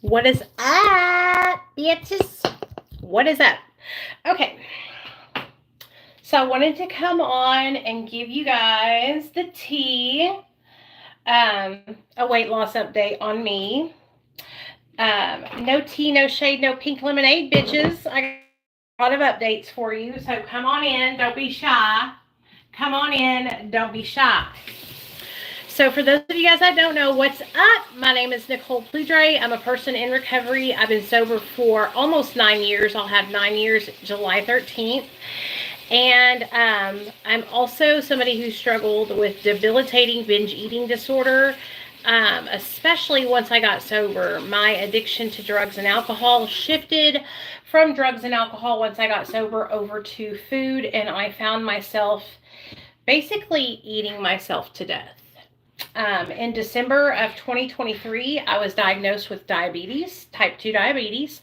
What is up, bitches? What is up? Okay, so I wanted to come on and give you guys the tea, a weight loss update on me. No tea, no shade, no pink lemonade, bitches. I got a lot of updates for you, so come on in. Don't be shy. Come on in. Don't be shy. So for those of you guys that don't know, what's up? My name is Nicole Pludre. I'm a person in recovery. I've been sober for almost 9 years. I'll have 9 years July 13th. And I'm also somebody who struggled with debilitating binge eating disorder, especially once I got sober. My addiction to drugs and alcohol shifted from drugs and alcohol once I got sober over to food, and I found myself basically eating myself to death. In December of 2023, I was diagnosed with diabetes, type 2 diabetes.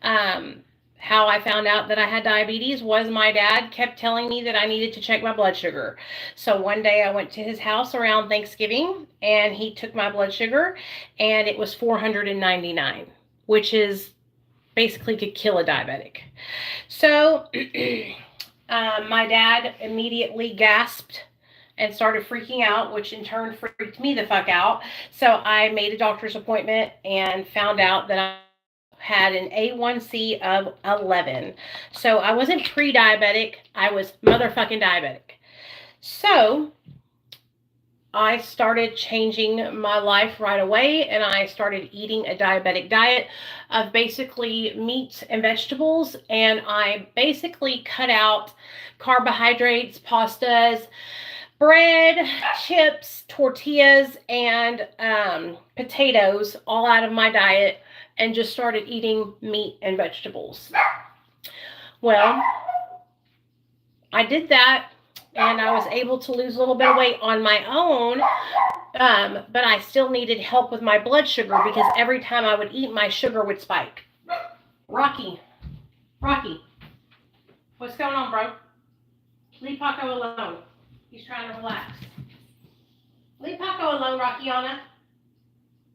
How I found out that I had diabetes was my dad kept telling me that I needed to check my blood sugar. So one day I went to his house around Thanksgiving and he took my blood sugar and it was 499, which is basically could kill a diabetic. So my dad immediately gasped and started freaking out, which in turn freaked me the fuck out. So I made a doctor's appointment and found out that I had an A1C of 11. So I wasn't pre-diabetic, I was motherfucking diabetic. So I started changing my life right away and I started eating a diabetic diet of basically meats and vegetables, and I basically cut out carbohydrates, pastas, bread, chips, tortillas, and potatoes all out of my diet and just started eating meat and vegetables. Well, I did that and I was able to lose a little bit of weight on my own, but I still needed help with my blood sugar because every time I would eat, my sugar would spike. Rocky, what's going on, bro? Leave Paco alone. He's trying to relax. Leave Paco alone, Rockiana.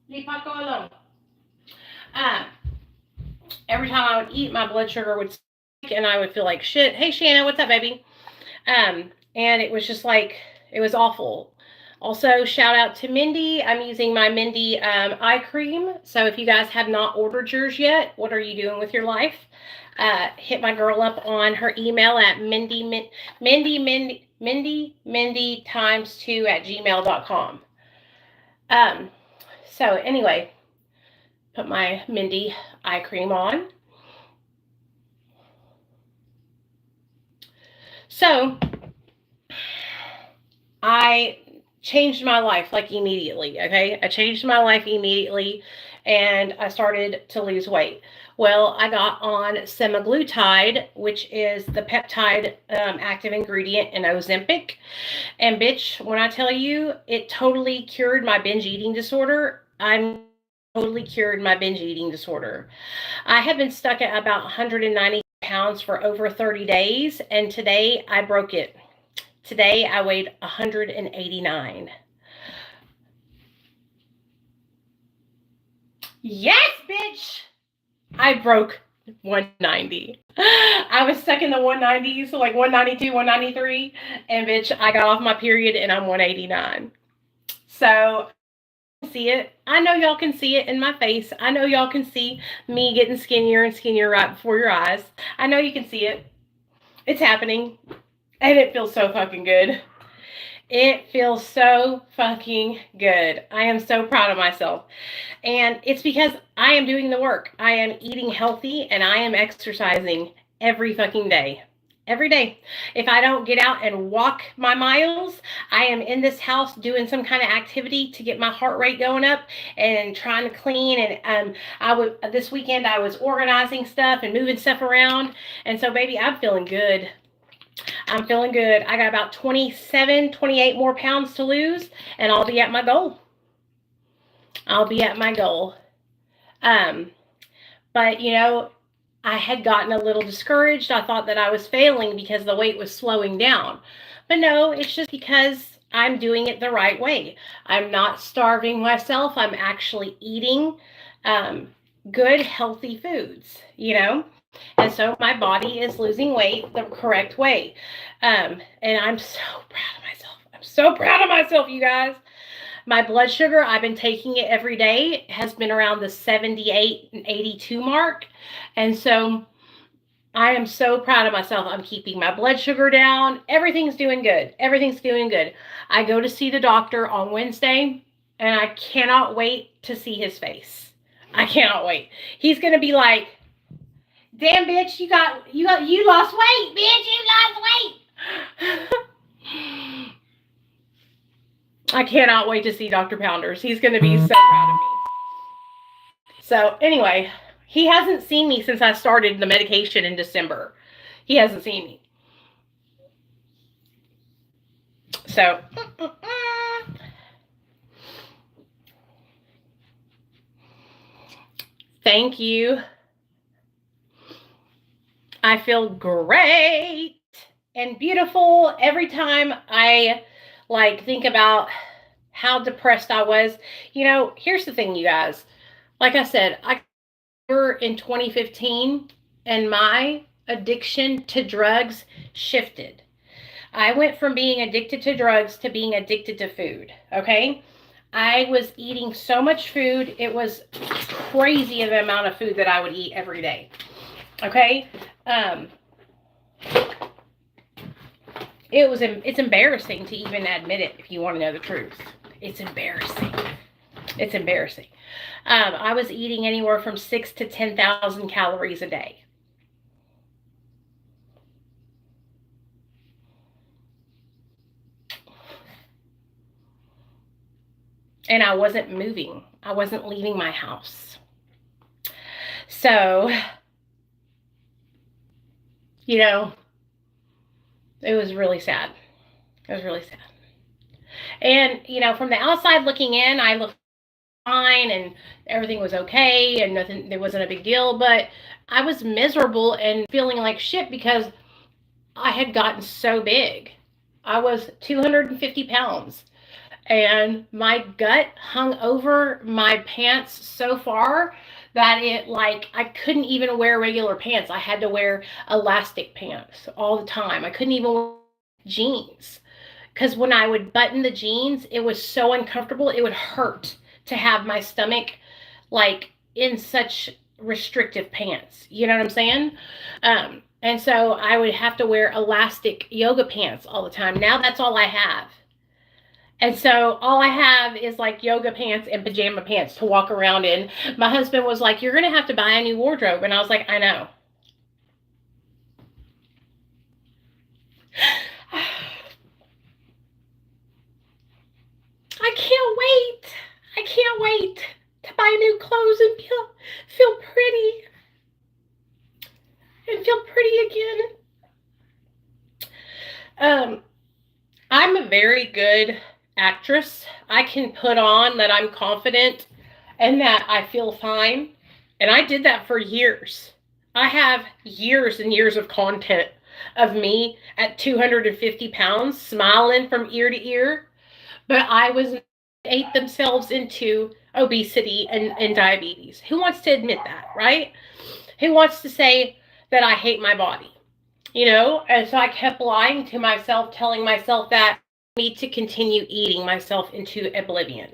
Leave Paco alone. Every time I would eat, my blood sugar would spike and I would feel like shit. Hey, Shanna, what's up, baby? And it was just like, it was awful. Also, shout out to Mindy. I'm using my Mindy eye cream. So if you guys have not ordered yours yet, what are you doing with your life? Hit my girl up on her email at Mindy times 2 at gmail.com. So anyway, put my Mindy eye cream on. So I changed my life like immediately. Okay, I changed my life immediately and I started to lose weight. Well, I got on semaglutide, which is the peptide active ingredient in Ozempic. And bitch, when I tell you, it totally cured my binge eating disorder. I'm totally cured my binge eating disorder. I had been stuck at about 190 pounds for over 30 days, and today I broke it. Today I weighed 189. Yes, bitch! I broke 190. I was stuck in the 190s, so like 192, 193, and bitch, I got off my period and I'm 189. So, see it. I know y'all can see it in my face. I know y'all can see me getting skinnier and skinnier right before your eyes. I know you can see it. It's happening. And it feels so fucking good. It feels so fucking good. I am so proud of myself. And it's because I am doing the work. I am eating healthy and I am exercising every fucking day. Every day. If I don't get out and walk my miles, I am in this house doing some kind of activity to get my heart rate going up and trying to clean. And this weekend I was organizing stuff and moving stuff around. And so, baby, I'm feeling good. I'm feeling good. I got about 27, 28 more pounds to lose, and I'll be at my goal. I'll be at my goal. But, you know, I had gotten a little discouraged. I thought that I was failing because the weight was slowing down. But no, it's just because I'm doing it the right way. I'm not starving myself. I'm actually eating good, healthy foods, you know? And so my body is losing weight the correct way. And I'm so proud of myself. I'm so proud of myself, you guys. My blood sugar, I've been taking it every day, has been around the 78 and 82 mark. And so I am so proud of myself. I'm keeping my blood sugar down. Everything's doing good. Everything's doing good. I go to see the doctor on Wednesday, and I cannot wait to see his face. I cannot wait. He's going to be like, damn, bitch, you lost weight, bitch, you lost weight. I cannot wait to see Dr. Pounders. He's going to be so proud of me. So anyway, he hasn't seen me since I started the medication in December. He hasn't seen me. So, thank you. I feel great and beautiful every time I think about how depressed I was. You know, here's the thing, you guys. Like I said, I were in 2015 and my addiction to drugs shifted. I went from being addicted to drugs to being addicted to food, okay? I was eating so much food. It was crazy the amount of food that I would eat every day, okay? It's embarrassing to even admit it if you want to know the truth. It's embarrassing. It's embarrassing. I was eating anywhere from 6,000 to 10,000 calories a day. And I wasn't moving. I wasn't leaving my house. So, you know, it was really sad. It was really sad. And, you know, from the outside looking in, I looked fine and everything was okay and nothing, there wasn't a big deal, but I was miserable and feeling like shit because I had gotten so big. I was 250 pounds and my gut hung over my pants so far that I couldn't even wear regular pants. I had to wear elastic pants all the time. I couldn't even wear jeans because when I would button the jeans, it was so uncomfortable. It would hurt to have my stomach in such restrictive pants. You know what I'm saying? And so I would have to wear elastic yoga pants all the time. Now that's all I have. And so all I have is yoga pants and pajama pants to walk around in. My husband was like, you're going to have to buy a new wardrobe. And I was like, I know. I can't wait. I can't wait to buy new clothes and feel pretty. And feel pretty again. I'm a very good actress. I can put on that I'm confident and that I feel fine. And I did that for years. I have years and years of content of me at 250 pounds, smiling from ear to ear. But I was ate themselves into obesity and diabetes. Who wants to admit that, right? Who wants to say that I hate my body? You know, and so I kept lying to myself, telling myself that I need to continue eating myself into oblivion.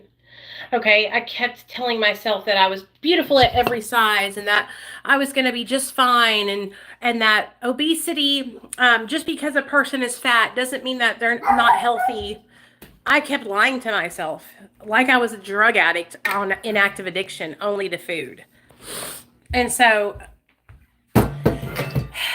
Okay, I kept telling myself that I was beautiful at every size and that I was going to be just fine, and that obesity, just because a person is fat doesn't mean that they're not healthy. I kept lying to myself like I was a drug addict on inactive addiction only to food. And so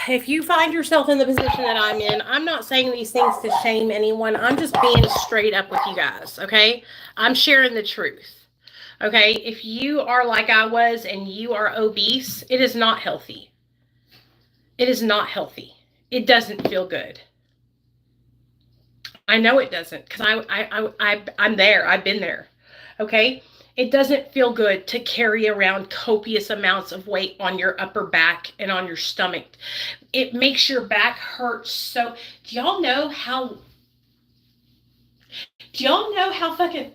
if you find yourself in the position that I'm in, I'm not saying these things to shame anyone. I'm just being straight up with you guys, okay? I'm sharing the truth, okay? If you are like I was and you are obese, it is not healthy. It is not healthy. It doesn't feel good. I know it doesn't because I'm there. I've been there, okay? It doesn't feel good to carry around copious amounts of weight on your upper back and on your stomach. It makes your back hurt so... Do y'all know how fucking...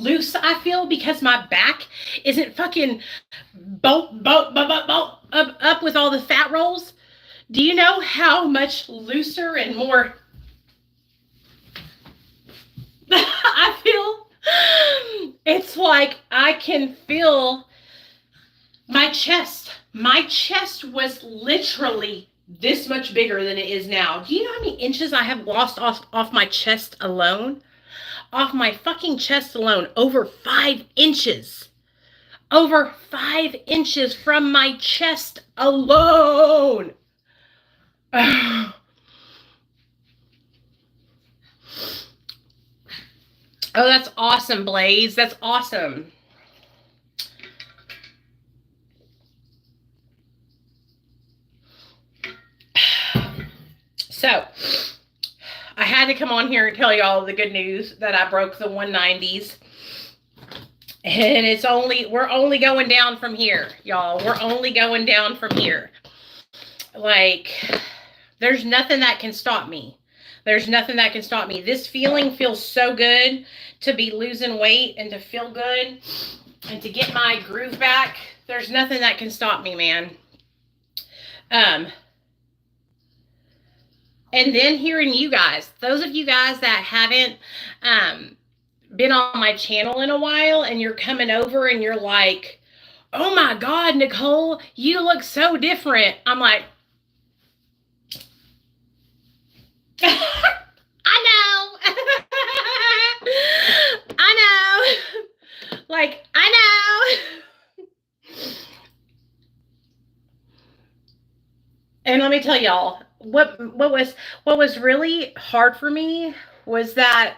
loose I feel because my back isn't fucking bolt up with all the fat rolls. Do you know how much looser and more I feel? It's like I can feel my chest. My chest was literally this much bigger than it is now. Do you know how many inches I have lost off my chest alone? Off my fucking chest alone. Over 5 inches. Over 5 inches from my chest alone. Oh, that's awesome, Blaze. That's awesome. So, I had to come on here and tell y'all the good news that I broke the 190s. And we're only going down from here, y'all. We're only going down from here. Like, there's nothing that can stop me. There's nothing that can stop me. This feeling feels so good to be losing weight and to feel good and to get my groove back. There's nothing that can stop me, man. And then hearing you guys, those of you guys that haven't been on my channel in a while and you're coming over and you're like, oh my God, Nicole, you look so different. I'm like, I know. I know. Like, I know. And let me tell y'all, what was really hard for me was that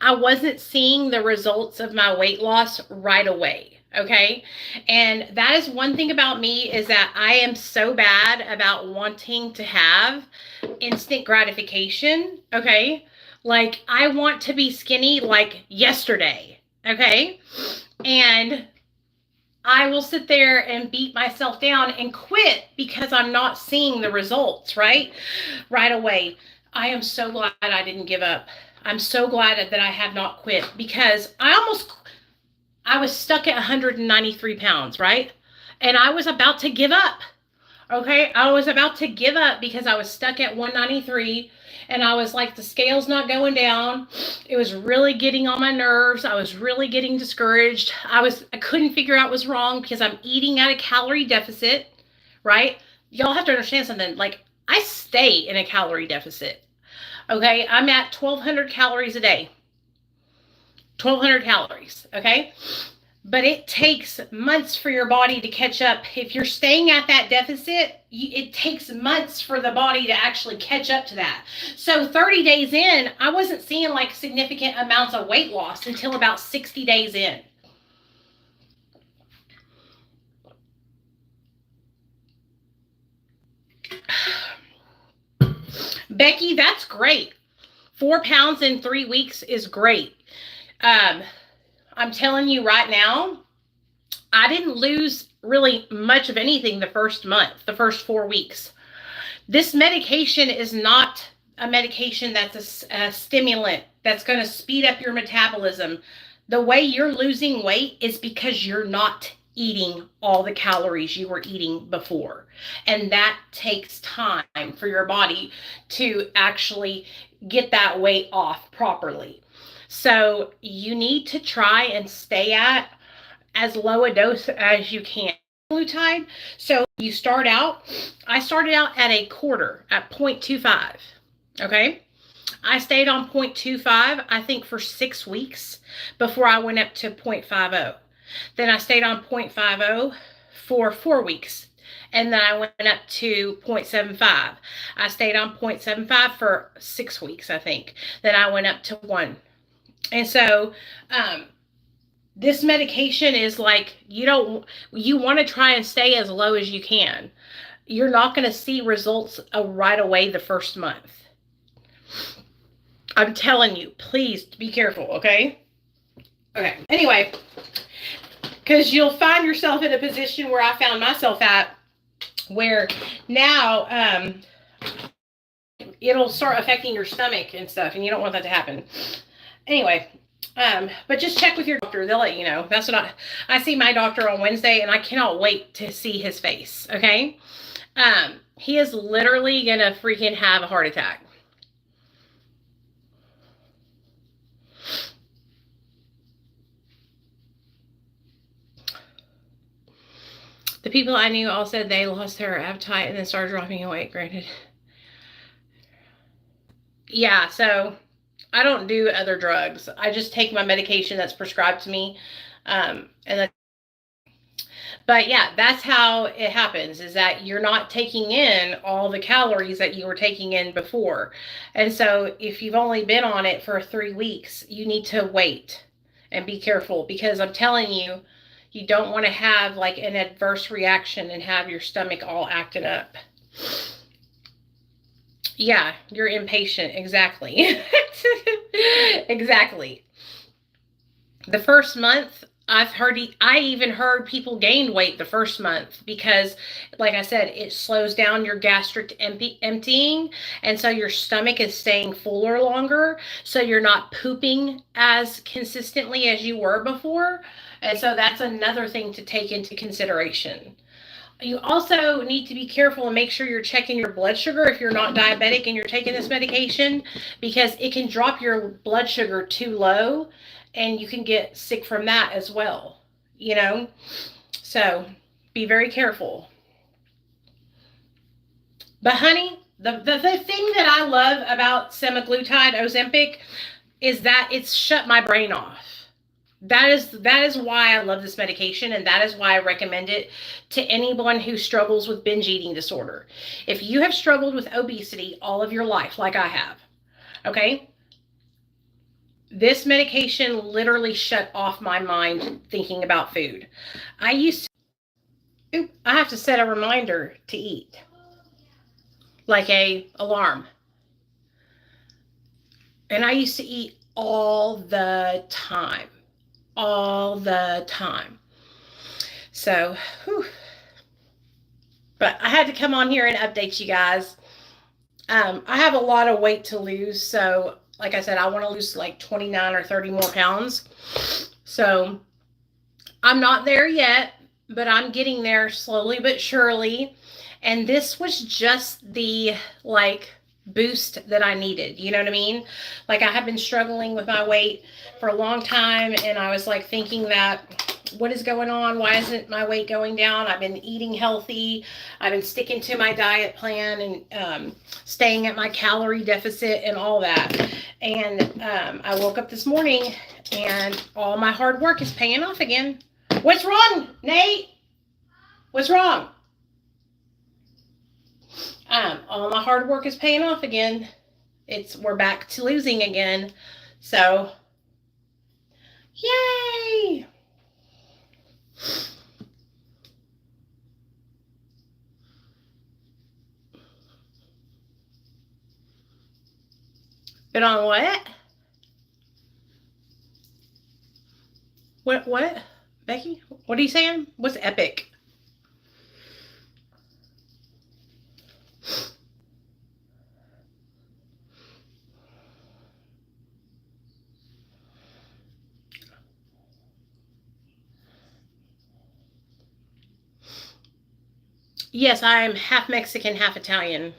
I wasn't seeing the results of my weight loss right away. Okay. And that is one thing about me, is that I am so bad about wanting to have instant gratification. Okay. Like, I want to be skinny like yesterday. Okay. And I will sit there and beat myself down and quit because I'm not seeing the results right away. I am so glad I didn't give up. I'm so glad that I have not quit, because I was stuck at 193 pounds, right? And I was about to give up. Okay. I was about to give up because I was stuck at 193 and I was like, the scale's not going down. It was really getting on my nerves. I was really getting discouraged. I couldn't figure out what's wrong because I'm eating at a calorie deficit, right? Y'all have to understand something. Like, I stay in a calorie deficit. Okay, I'm at 1,200 calories a day. 1,200 calories, okay? But it takes months for your body to catch up. If you're staying at that deficit, it takes months for the body to actually catch up to that. So 30 days in, I wasn't seeing like significant amounts of weight loss until about 60 days in. Becky, that's great. 4 pounds in 3 weeks is great. I'm telling you right now, I didn't lose really much of anything the first month, the first 4 weeks. This medication is not a medication that's a stimulant that's going to speed up your metabolism. The way you're losing weight is because you're not eating all the calories you were eating before. And that takes time for your body to actually get that weight off properly. So you need to try and stay at as low a dose as you can. Glutide. So I started out at a quarter, at 0.25. Okay. I stayed on 0.25, I think, for 6 weeks before I went up to 0.50. Then I stayed on 0.50 for 4 weeks. And then I went up to 0.75. I stayed on 0.75 for 6 weeks, I think. Then I went up to 1. And so, this medication is like, you want to try and stay as low as you can. You're not going to see results right away the first month. I'm telling you, please be careful, okay? Okay, anyway, because you'll find yourself in a position where I found myself at, where now it'll start affecting your stomach and stuff, and you don't want that to happen. Anyway, but just check with your doctor. They'll let you know. That's what I see my doctor on Wednesday, and I cannot wait to see his face. Okay. He is literally gonna freaking have a heart attack. The people I knew all said they lost their appetite and then started dropping weight. Granted. Yeah, so I don't do other drugs. I just take my medication that's prescribed to me. But yeah, that's how it happens, is that you're not taking in all the calories that you were taking in before. And so if you've only been on it for 3 weeks, you need to wait and be careful, because I'm telling you, you don't want to have like an adverse reaction and have your stomach all acted up. Yeah, you're impatient. Exactly. Exactly. The first month, I even heard people gain weight the first month because, like I said, it slows down your gastric emptying. And so your stomach is staying fuller longer. So you're not pooping as consistently as you were before. And so that's another thing to take into consideration. You also need to be careful and make sure you're checking your blood sugar if you're not diabetic and you're taking this medication, because it can drop your blood sugar too low and you can get sick from that as well, you know? So be very careful. But honey, the thing that I love about semaglutide Ozempic is that it's shut my brain off. That is why I love this medication, and that is why I recommend it to anyone who struggles with binge eating disorder. If you have struggled with obesity all of your life, like I have, okay, this medication literally shut off my mind thinking about food. I have to set a reminder to eat, like a alarm. And I used to eat all the time. All the time. So, whew. But I had to come on here and update you guys. I have a lot of weight to lose. So, like I said, I want to lose like 29 or 30 more pounds. So, I'm not there yet, but I'm getting there slowly but surely. And this was just the like boost that I needed. You know what I mean? Like, I have been struggling with my weight for a long time, and I was like thinking that, what is going on? Why isn't my weight going down? I've been eating healthy. I've been sticking to my diet plan and staying at my calorie deficit and all that. And I woke up this morning and all my hard work is paying off again. What's wrong, Nate? What's wrong? All my hard work is paying off again. We're back to losing again. So, yay! Been on what? What? Becky? What are you saying? What's epic? Yes, I'm half Mexican, half Italian.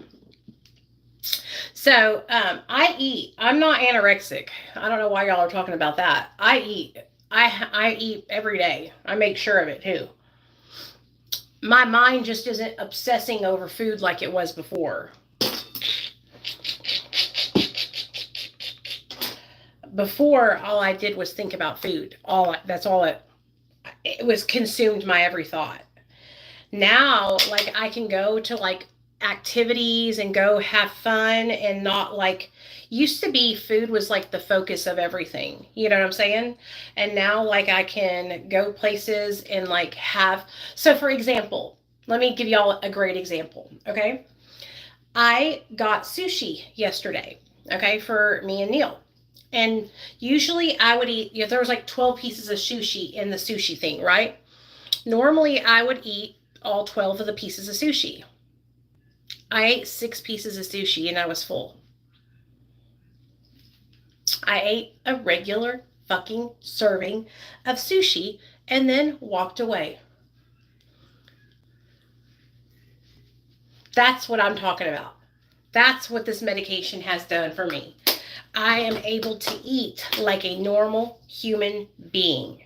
So I eat. I'm not anorexic. I don't know why y'all are talking about that. I eat. I eat every day. I make sure of it too. My mind just isn't obsessing over food like it was before. Before, all I did was think about food. That's all it was, consumed my every thought. Now, like, I can go to like activities and go have fun, and not like, used to be food was like the focus of everything. You know what I'm saying? And now, like, I can go places and like so for example, let me give y'all a great example. Okay. I got sushi yesterday. Okay. For me and Neil. And usually I would eat, there was like 12 pieces of sushi in the sushi thing, right? Normally I would eat all 12 of the pieces of sushi. I ate 6 pieces of sushi and I was full. I ate a regular fucking serving of sushi and then walked away. That's what I'm talking about. That's what this medication has done for me. I am able to eat like a normal human being.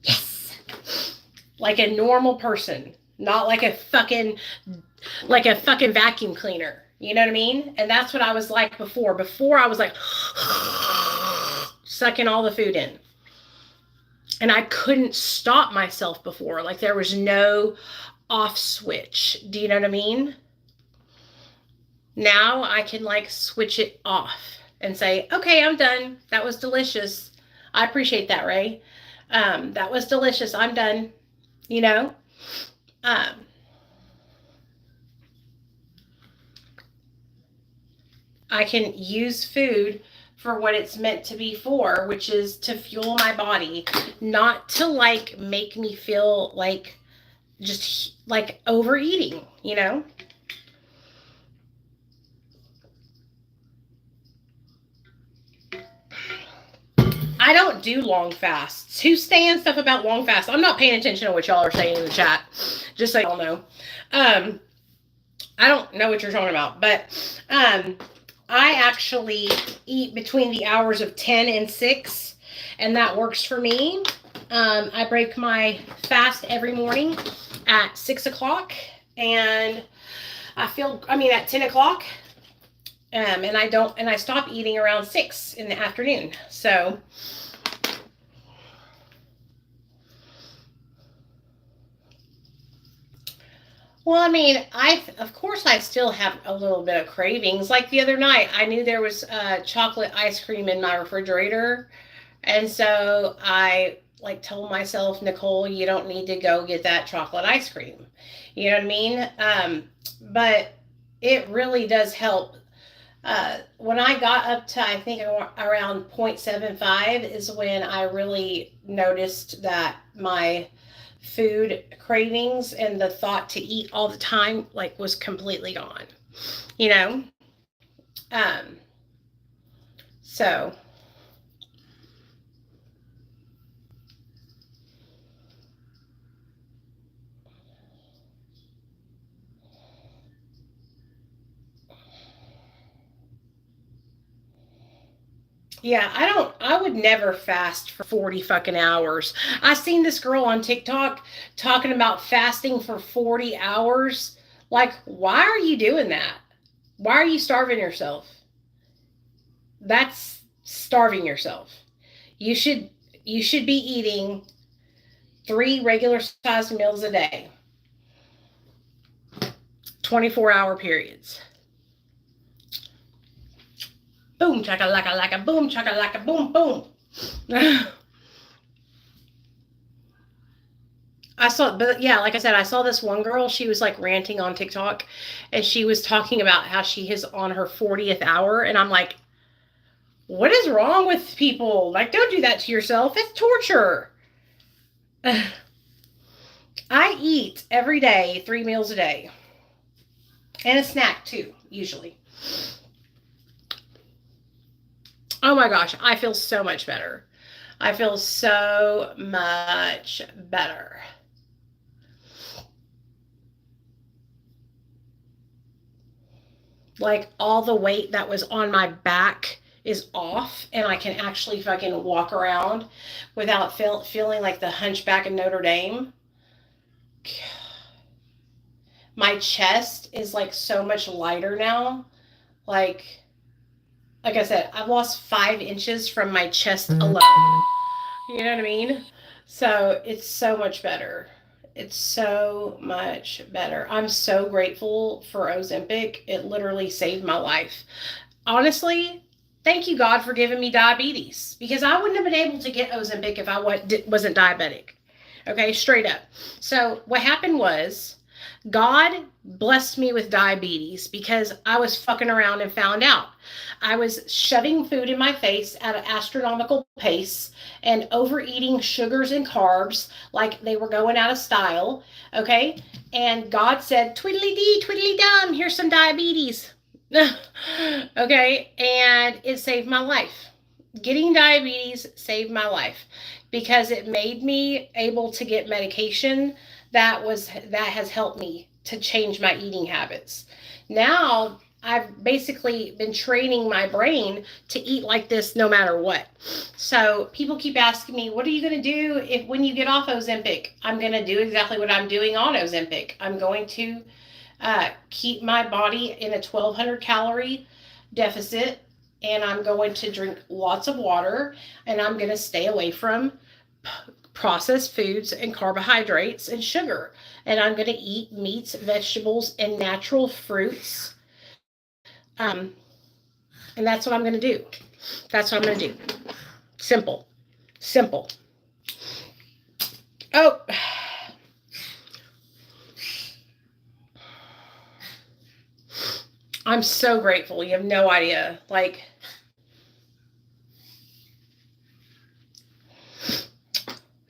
Yes. Like a normal person, not like a fucking vacuum cleaner. You know what I mean? And that's what I was like before. Before I was like sucking all the food in. And I couldn't stop myself before. Like there was no off switch. Do you know what I mean? Now I can like switch it off and say, okay, I'm done. That was delicious. I appreciate that, Ray. That was delicious. I'm done. You know? I can use food for what it's meant to be for, which is to fuel my body, not to like make me feel like just like overeating, you know? I don't do long fasts. Who's saying stuff about long fasts? I'm not paying attention to what y'all are saying in the chat, just so y'all know. I don't know what you're talking about, but I actually eat between the hours of 10 and 6, and that works for me. I break my fast every morning at 6 o'clock, and at 10 o'clock, and I stop eating around 6 in the afternoon. So, well, I mean, of course I still have a little bit of cravings. Like the other night, I knew there was chocolate ice cream in my refrigerator, and so I like told myself, Nicole, you don't need to go get that chocolate ice cream. You know what I mean? But it really does help. When I got up to, I think around 0.75 is when I really noticed that my food cravings and the thought to eat all the time like was completely gone, you know. um so yeah, I would never fast for 40 fucking hours. I seen this girl on TikTok talking about fasting for 40 hours. Like, why are you doing that? Why are you starving yourself? That's starving yourself. You should be eating 3 regular sized meals a day, 24-hour periods. Boom chakalaka laka boom chakalaka boom boom. But yeah, like I said, I saw this one girl. She was like ranting on TikTok, and she was talking about how she is on her 40th hour, and I'm like, what is wrong with people? Like, don't do that to yourself. It's torture. I eat every day 3 meals a day, and a snack too, usually. Oh my gosh, I feel so much better. I feel so much better. Like all the weight that was on my back is off, and I can actually fucking walk around without feeling like the hunchback in Notre Dame. My chest is like so much lighter now. Like I said, I've lost 5 inches from my chest alone. You know what I mean? So it's so much better. It's so much better. I'm so grateful for Ozempic. It literally saved my life. Honestly, thank you, God, for giving me diabetes, because I wouldn't have been able to get Ozempic if I wasn't diabetic. Okay, straight up. So what happened was, God blessed me with diabetes because I was fucking around and found out. I was shoving food in my face at an astronomical pace and overeating sugars and carbs like they were going out of style. Okay. And God said, twiddly dee, twiddly dum, here's some diabetes. Okay, and it saved my life. Getting diabetes saved my life because it made me able to get medication that has helped me to change my eating habits. Now I've basically been training my brain to eat like this no matter what. So people keep asking me, what are you going to do if when you get off Ozempic? I'm going to do exactly what I'm doing on Ozempic. I'm going to keep my body in a 1,200 calorie deficit, and I'm going to drink lots of water, and I'm going to stay away from processed foods and carbohydrates and sugar. And I'm going to eat meats, vegetables, and natural fruits. And that's what I'm going to do. That's what I'm going to do. Simple. Simple. Oh. I'm so grateful. You have no idea. Like,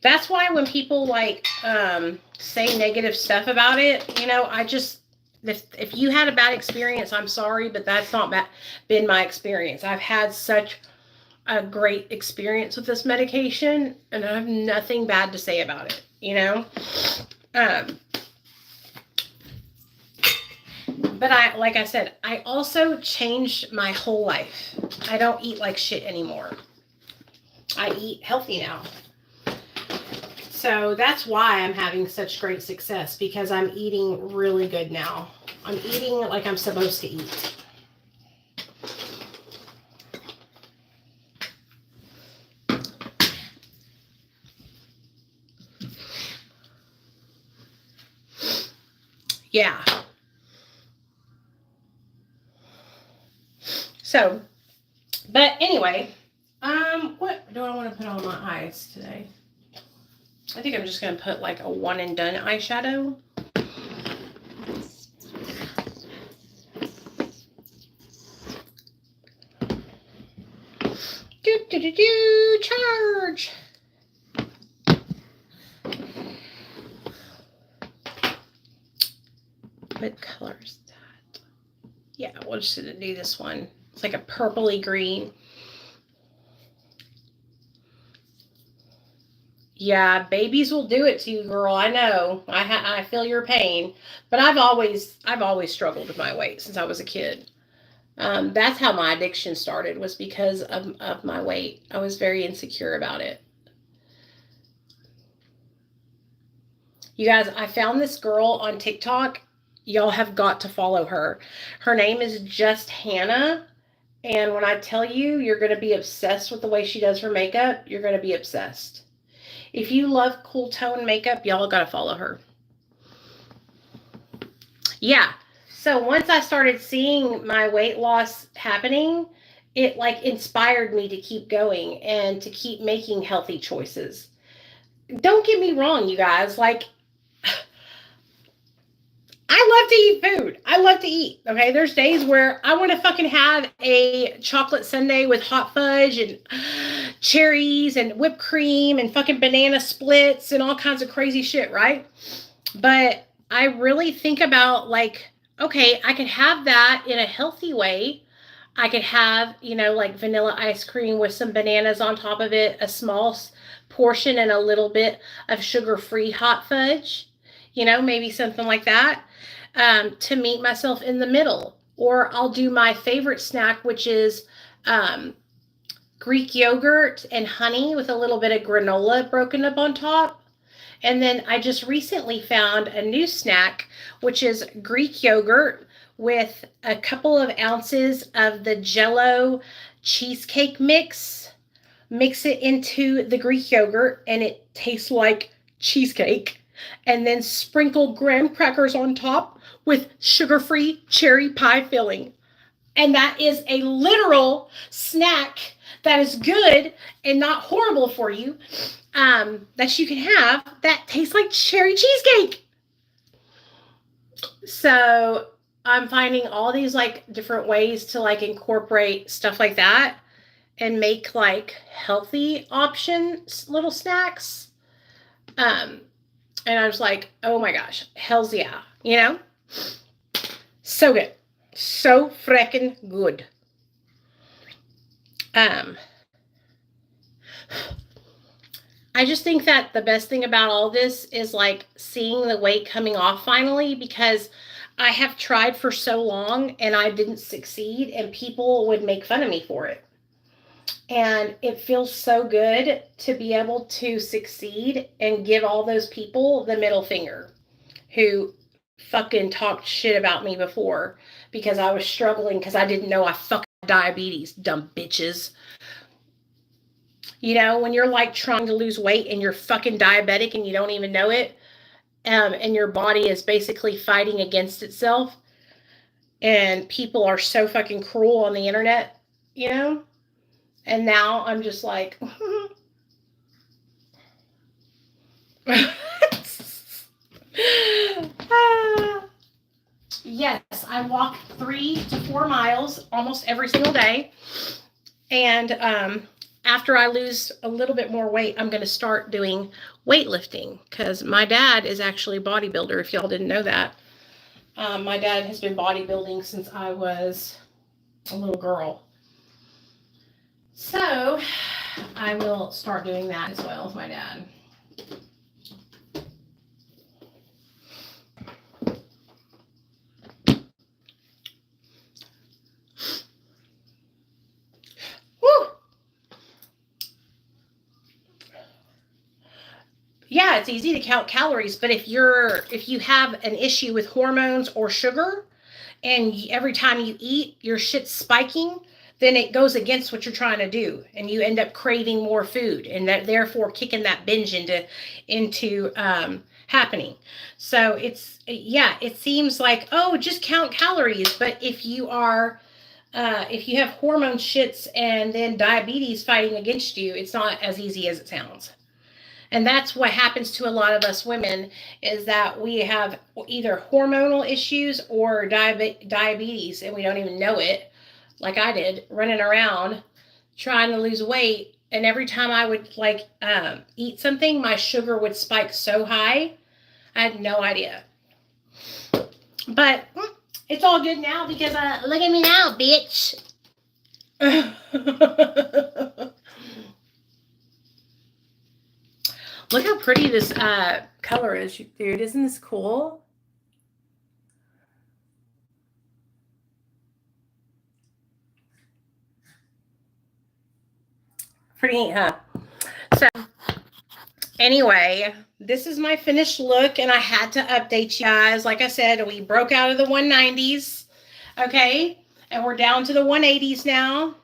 that's why when people like say negative stuff about it, you know, I just, if you had a bad experience, I'm sorry, but that's not been my experience. I've had such a great experience with this medication, and I have nothing bad to say about it, you know? But like I said, I also changed my whole life. I don't eat like shit anymore. I eat healthy now. So that's why I'm having such great success, because I'm eating really good now. I'm eating like I'm supposed to eat. Yeah. So, but anyway, what do I want to put on my eyes today? I think I'm just going to put like a one and done eyeshadow. Charge. What color is that? Yeah, we'll just do this one. It's like a purpley green. Yeah, babies will do it to you, girl. I know. I feel your pain, but I've always struggled with my weight since I was a kid. That's how my addiction started, was because of my weight. I was very insecure about it. You guys, I found this girl on TikTok. Y'all have got to follow her. Her name is Just Hannah. And when I tell you, you're going to be obsessed with the way she does her makeup, you're going to be obsessed. If you love cool tone makeup, y'all got to follow her. Yeah. So once I started seeing my weight loss happening, it like inspired me to keep going and to keep making healthy choices. Don't get me wrong, you guys. Like, I love to eat food. I love to eat. Okay. There's days where I want to fucking have a chocolate sundae with hot fudge and cherries and whipped cream and fucking banana splits and all kinds of crazy shit, right? But I really think about like, okay, I could have that in a healthy way. I could have, you know, like vanilla ice cream with some bananas on top of it, a small portion and a little bit of sugar-free hot fudge, you know, maybe something like that, to meet myself in the middle. Or I'll do my favorite snack, which is Greek yogurt and honey with a little bit of granola broken up on top. And then I just recently found a new snack, which is Greek yogurt with a couple of ounces of the Jell-O cheesecake mix. Mix it into the Greek yogurt, and it tastes like cheesecake. And then sprinkle graham crackers on top with sugar-free cherry pie filling. And that is a literal snack that is good and not horrible for you, that you can have, that tastes like cherry cheesecake. So I'm finding all these like different ways to like incorporate stuff like that and make like healthy options, little snacks. And I was like, oh my gosh, hell's yeah, you know? So good. So freaking good. I just think that the best thing about all this is like seeing the weight coming off finally, because I have tried for so long and I didn't succeed and people would make fun of me for it. And it feels so good to be able to succeed and give all those people the middle finger who fucking talked shit about me before because I was struggling because I didn't know I fucking had diabetes, dumb bitches. You know, when you're like trying to lose weight and you're fucking diabetic and you don't even know it, and your body is basically fighting against itself, and people are so fucking cruel on the internet, you know? And now I'm just like, yes, I walk 3 to 4 miles almost every single day. And after I lose a little bit more weight, I'm going to start doing weightlifting because my dad is actually a bodybuilder, if y'all didn't know that. My dad has been bodybuilding since I was a little girl. So I will start doing that as well with my dad. Woo! Yeah, it's easy to count calories, but if you have an issue with hormones or sugar, and every time you eat, your shit's spiking, then it goes against what you're trying to do, and you end up craving more food, and that therefore kicking that binge into happening. So it seems like, oh, just count calories, but if you have hormone shits and then diabetes fighting against you, it's not as easy as it sounds. And that's what happens to a lot of us women, is that we have either hormonal issues or diabetes and we don't even know it, like I did, running around trying to lose weight. And every time I would eat something, my sugar would spike so high. I had no idea. But it's all good now because look at me now, bitch. Look how pretty this color is, dude. Isn't this cool? Pretty neat, huh? So, anyway, this is my finished look, and I had to update you guys. Like I said, we broke out of the 190s, okay? And we're down to the 180s now.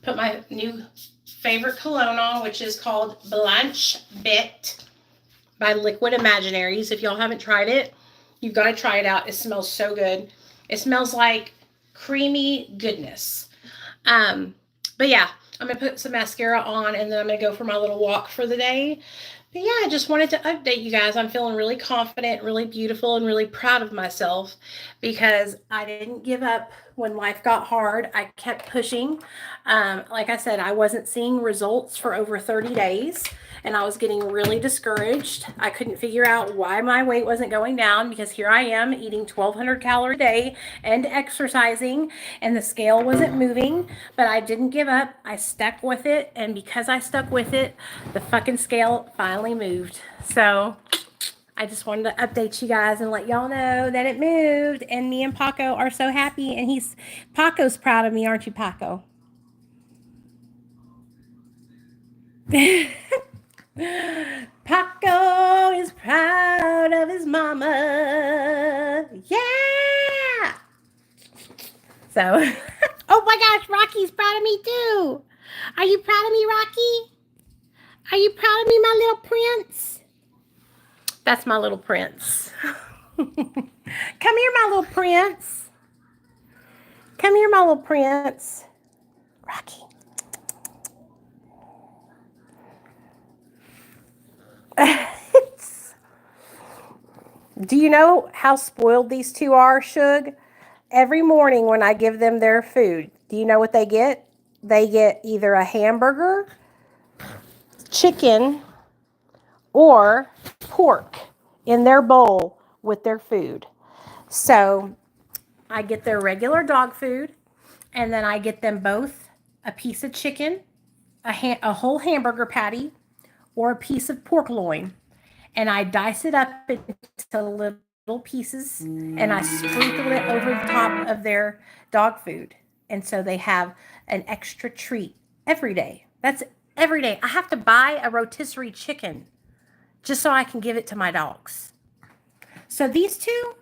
Put my new favorite cologne on, which is called Blanche Bête by Liquid Imaginaries. If y'all haven't tried it, you've got to try it out. It smells so good. It smells like creamy goodness. But yeah, I'm going to put some mascara on, and then I'm going to go for my little walk for the day. But yeah, I just wanted to update you guys. I'm feeling really confident, really beautiful, and really proud of myself because I didn't give up when life got hard. I kept pushing. Like I said, I wasn't seeing results for over 30 days, and I was getting really discouraged. I couldn't figure out why my weight wasn't going down, because here I am eating 1,200 calories a day and exercising, and the scale wasn't moving. But I didn't give up. I stuck with it, and because I stuck with it, the fucking scale finally moved. So I just wanted to update you guys and let y'all know that it moved, and me and Paco are so happy, and Paco's proud of me, aren't you, Paco? Paco is proud of his mama. Yeah. So, oh my gosh, Rocky's proud of me too. Are you proud of me, Rocky? Are you proud of me, my little prince? That's my little prince. Come here, my little prince. Come here, my little prince. Rocky. Do you know how spoiled these two are, Suge? Every morning when I give them their food, do you know what they get? They get either a hamburger, chicken, or pork in their bowl with their food. So I get their regular dog food, and then I get them both a piece of chicken, a whole hamburger patty, or a piece of pork loin. And I dice it up into little pieces, and I sprinkle it over the top of their dog food. And so they have an extra treat every day. That's every day. I have to buy a rotisserie chicken just so I can give it to my dogs. So these two,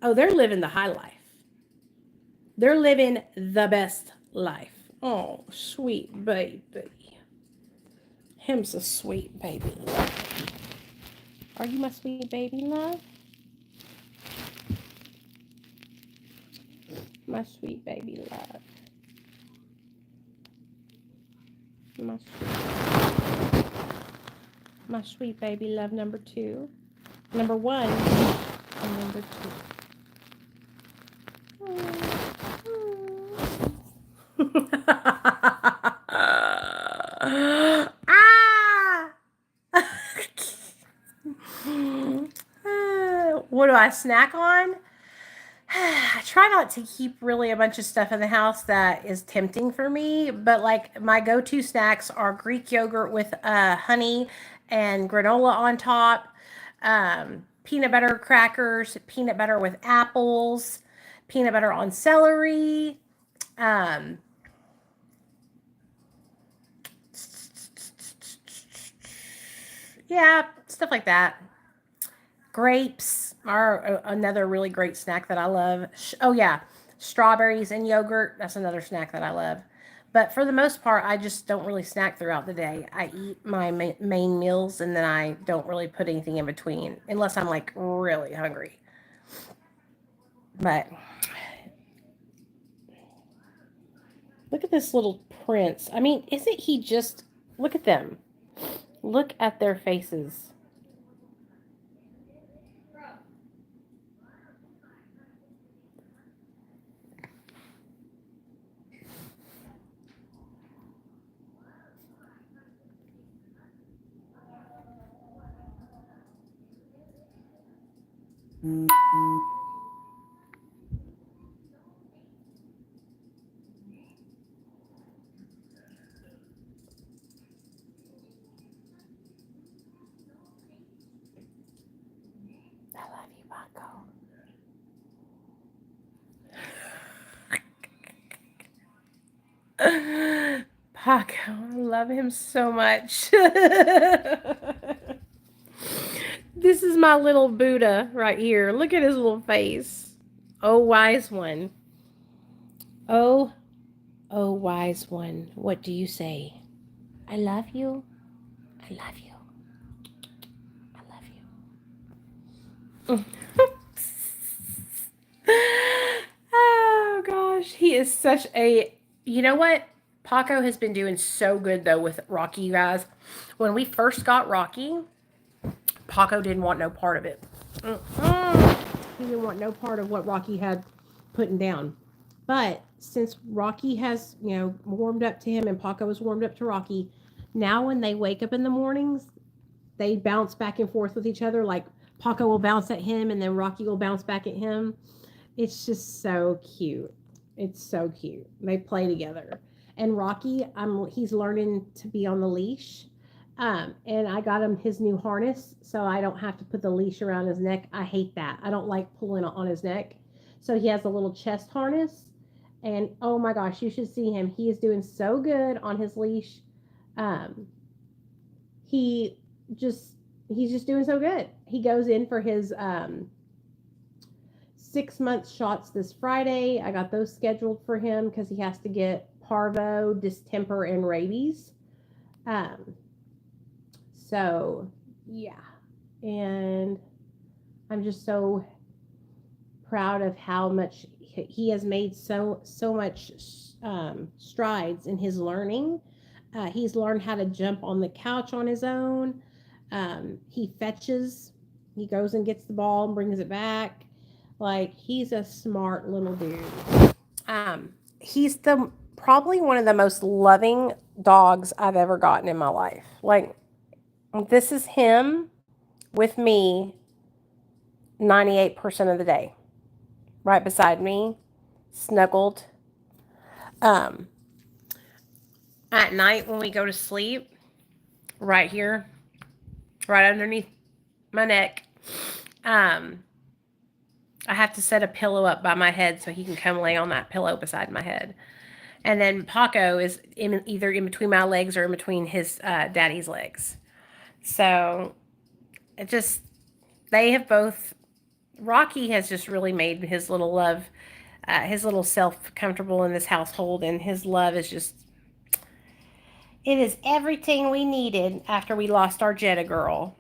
oh, they're living the high life. They're living the best life. Oh, sweet baby. Him's a sweet baby. Are you my sweet baby love? My sweet baby love. My sweet baby love number 2. Number 1 and number 2. What do I snack on? I try not to keep really a bunch of stuff in the house that is tempting for me, but like my go-to snacks are Greek yogurt with honey and granola on top, peanut butter crackers, peanut butter with apples, peanut butter on celery, yeah, stuff like that. Grapes are another really great snack that I love. Oh, yeah. Strawberries and yogurt. That's another snack that I love. But for the most part, I just don't really snack throughout the day. I eat my main meals, and then I don't really put anything in between unless I'm like really hungry. But look at this little prince. I mean, isn't he just... Look at them. Look at their faces. I love you, Paco. Paco, I love him so much. This is my little Buddha right here. Look at his little face. Oh, wise one. Oh, wise one. What do you say? I love you. I love you. I love you. Oh, gosh. He is such a... You know what? Paco has been doing so good, though, with Rocky, you guys. When we first got Rocky, Paco didn't want no part of it. He didn't want no part of what Rocky had putting down. But since Rocky has, warmed up to him and Paco has warmed up to Rocky, now when they wake up in the mornings, they bounce back and forth with each other. Like Paco will bounce at him and then Rocky will bounce back at him. It's just so cute. It's so cute. They play together. And Rocky, he's learning to be on the leash. And I got him his new harness, so I don't have to put the leash around his neck. I hate that. I don't like pulling on his neck. So he has a little chest harness. And oh my gosh, you should see him. He is doing so good on his leash. He's just doing so good. He goes in for his 6-month shots this Friday. I got those scheduled for him because he has to get parvo, distemper, and rabies. So yeah, and I'm just so proud of how much he has made so much strides in his learning. He's learned how to jump on the couch on his own. He fetches. He goes and gets the ball and brings it back. Like, he's a smart little dude. He's probably one of the most loving dogs I've ever gotten in my life. Like, this is him with me 98% of the day. Right beside me, snuggled. At night when we go to sleep, right here, right underneath my neck, I have to set a pillow up by my head so he can come lay on that pillow beside my head. And then Paco is either in between my legs or in between his daddy's legs. So it just, they have both, Rocky has just really made his little self comfortable in this household, and his love is just, it is everything we needed after we lost our Jetta girl.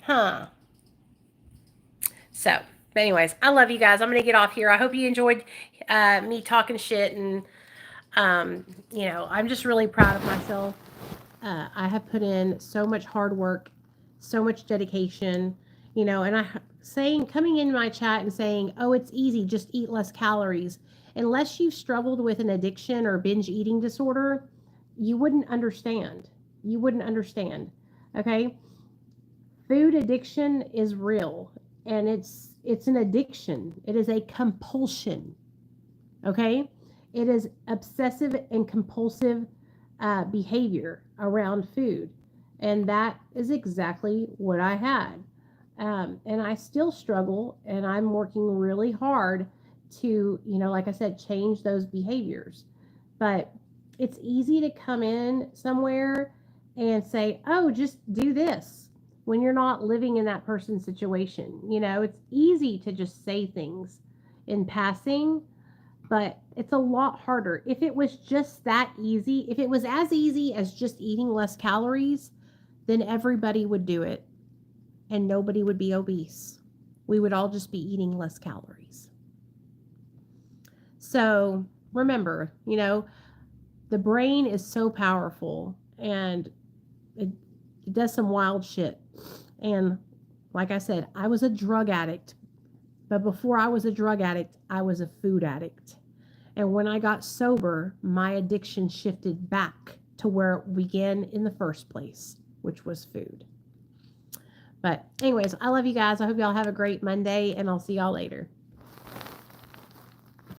Huh. So, but anyways, I love you guys. I'm going to get off here. I hope you enjoyed me talking shit, and, I'm just really proud of myself. I have put in so much hard work, so much dedication, and coming in my chat and saying, oh, it's easy, just eat less calories. Unless you've struggled with an addiction or binge eating disorder, you wouldn't understand. You wouldn't understand. Okay. Food addiction is real, and it's an addiction. It is a compulsion. Okay. It is obsessive and compulsive behavior around food. And that is exactly what I had. And I still struggle, and I'm working really hard to, like I said, change those behaviors. But it's easy to come in somewhere and say, oh, just do this when you're not living in that person's situation. It's easy to just say things in passing, but it's a lot harder. If it was just that easy, if it was as easy as just eating less calories, then everybody would do it and nobody would be obese. We would all just be eating less calories. So remember, the brain is so powerful, and it does some wild shit. And like I said, I was a drug addict. But before I was a drug addict, I was a food addict. And when I got sober, my addiction shifted back to where it began in the first place, which was food. But anyways, I love you guys. I hope y'all have a great Monday, and I'll see y'all later.